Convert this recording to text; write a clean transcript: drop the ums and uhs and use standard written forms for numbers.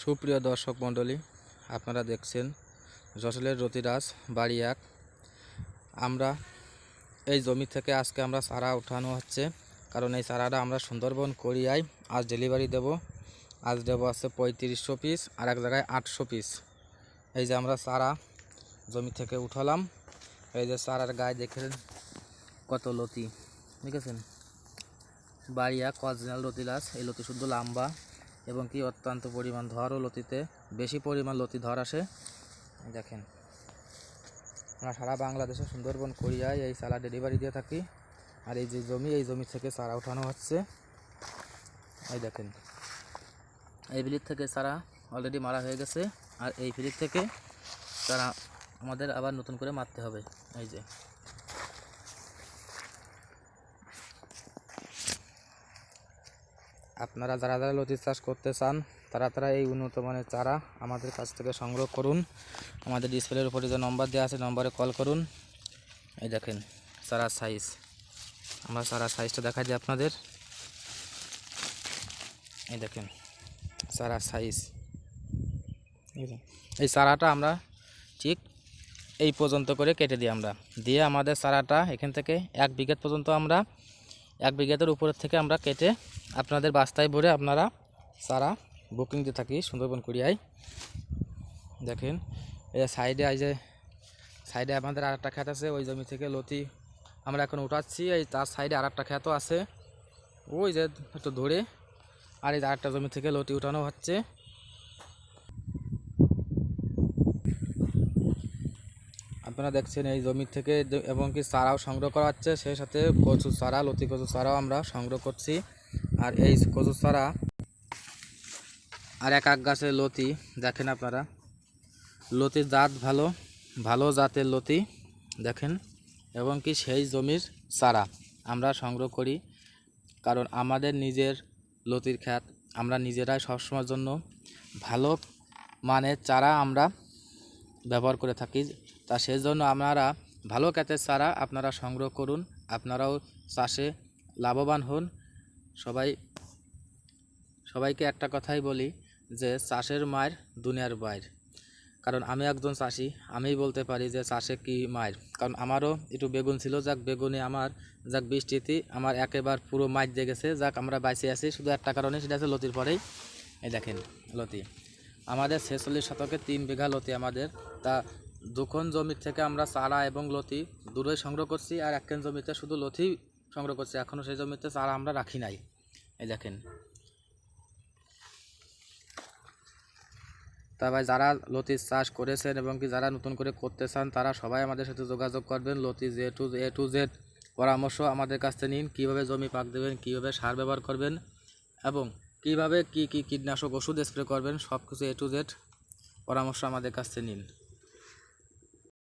সুপ্রিয় দর্শক মণ্ডলী, আপনারা দেখছেন যশোরের রতিরাজ বাড়ি 1। আমরা এই জমি থেকে আজকে আমরা চারা উঠানো হচ্ছে, কারণ এই চারাটা আমরা সুন্দরবন কোরিয়ায় আজ ডেলিভারি দেব। আজ দেবো আছে 3500 পিস, আর এক জায়গায় 800 পিস। এই যে আমরা চারা জমি থেকে উঠালাম। এই যে চারার গায়ে দেখেন কত লতি, দেখেছেন? বাড়ি 1 অরিজিনাল রতিরাজ। এই লতি শুদ্ধ লম্বা এবং কি অত্যন্ত পরিমাণ ধরও লতিতে বেশি পরিমাণ লতি ধর আসে। দেখেন, আমরা সারা বাংলাদেশে সুন্দরবন কোরিয়ায় এই চারা ডেলিভারি দিয়ে থাকি। আর এই যে জমি, এই জমি থেকে চারা উঠানো হচ্ছে। এই দেখেন, এই ফিলিপ থেকে চারা অলরেডি মারা হয়ে গেছে, আর এই ফিলিপ থেকে চারা আমাদের আবার নতুন করে মারতে হবে। এই যে আপনারা যারা যারা লতি চাষ করতে চান তারা এই উন্নত মানের চারা আমাদের কাছ থেকে সংগ্রহ করুন। আমাদের ডিসপ্লের উপরে যে নম্বর দেওয়া আছে, নম্বরে কল করুন। এই দেখেন চারার সাইজ, আমরা চারার সাইজটা দেখাই দিই আপনাদের। এই দেখেন চারার সাইজ। এই চারাটা আমরা ঠিক এই পর্যন্ত করে কেটে দিই আমরা, দিয়ে আমাদের চারাটা এখান থেকে 1 বিঘা পর্যন্ত আমরা 1 বিঘাতের উপরের থেকে আমরা কেটে আপনাদের বাস্তায় ভরে আপনারা চারা বুকিং দিয়ে থাকি সুন্দরবন কোরিয়ায়। দেখেন এই সাইডে, এই যে সাইডে আমাদের আরেকটা ক্ষেত আছে, ওই জমি থেকে লতি আমরা এখন উঠাচ্ছি। এই তার সাইডে আরেকটা ক্ষেতও আছে, ওই যে একটু ধরে। আর এই আরেকটা জমি থেকে লতি উঠানো হচ্ছে। আপনারা দেখছেন এই জমি থেকে এবং কি চারাও সংগ্রহ করা হচ্ছে, সেই সাথে কচু চারা, লতি কচু চারাও আমরা সংগ্রহ করছি। আর এই কচু চারা আর এক গাছের লতি দেখেন আপনারা, লতির জাত ভালো ভালো জাতের লতি দেখেন। এবং কি সেই জমির চারা আমরা সংগ্রহ করি, কারণ আমাদের নিজের লতির ক্ষেত, আমরা নিজেরাই সবসময়ের জন্য ভালো মানের চারা আমরা ব্যবহার করে থাকি। তা সেই জন্য আপনারা ভালো ক্ষেতের চারা আপনারা সংগ্রহ করুন, আপনারাও চাষে লাভবান হন। সবাইকে একটা কথাই বলি যে চাষের মায়ের দুনিয়ার বাইর। কারণ আমি একজন চাষি, আমিই বলতে পারি যে চাষে কি মায়ের। কারণ আমারও একটু বেগুন ছিল, যাক বেগুনে আমার যাক বৃষ্টিতে আমার একেবারে পুরো মাছ দিয়ে গেছে, যাক আমরা বাইসে আছি শুধু একটা কারণে, সেটা আছে লতির পরেই। এই দেখেন লতি আমাদের 46 শতকে 3 বিঘা লতি আমাদের। তা দুখন জমির থেকে আমরা চারা এবং লতি দূরই সংগ্রহ করছি, আর একখান জমিতে শুধু লতি সংগ্রহ করছি, এখনও সেই জমিতে চারা আমরা রাখি নাই। এই দেখেন। তা ভাই, যারা লতির চাষ করেছেন এবং কি যারা নতুন করে করতে চান, তারা সবাই আমাদের সাথে যোগাযোগ করবেন। লতি এ টু জেড পরামর্শ আমাদের কাছ থেকে নিন, কীভাবে জমি পাক দেবেন, কীভাবে সার ব্যবহার করবেন এবং কীভাবে কী কীটনাশক ওষুধ স্প্রে করবেন, সব কিছু এ টু জেড পরামর্শ আমাদের কাছ থেকে নিন।